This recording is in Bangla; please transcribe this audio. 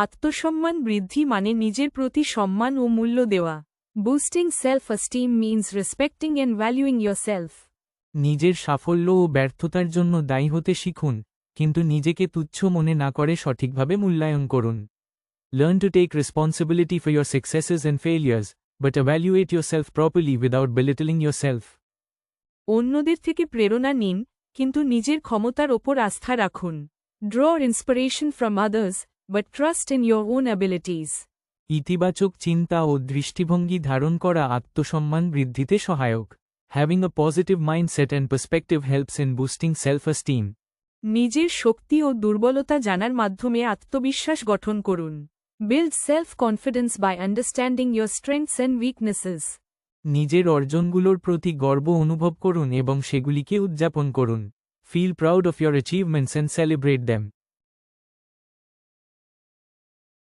আত্মসম্মান বৃদ্ধি মানে নিজের প্রতি সম্মান ও মূল্য দেওয়া। Boosting self-esteem means respecting and ভ্যালুইং yourself. নিজের সাফল্য ও ব্যর্থতার জন্য দায়ী হতে শিখুন, কিন্তু নিজেকে তুচ্ছ মনে না করে সঠিকভাবে মূল্যায়ন করুন। Learn to take responsibility for your successes and failures, but evaluate yourself properly without belittling yourself. অন্যদের থেকে প্রেরণা নিন, কিন্তু নিজের ক্ষমতার ওপর আস্থা রাখুন। Draw inspiration from others, but trust in your own abilities. ইতিবাচক চিন্তা ও দৃষ্টিভঙ্গি ধারণ করা আত্মসম্মান বৃদ্ধিতে সহায়ক। Having a positive mindset and perspective helps in boosting self-esteem. নিজের শক্তি ও দুর্বলতা জানার মাধ্যমে আত্মবিশ্বাস গঠন করুন। Build self-confidence by understanding your strengths and weaknesses. নিজের অর্জনগুলোর প্রতি গর্ব অনুভব করুন এবং সেগুলিকে উদযাপন করুন। Feel proud of your achievements and celebrate them.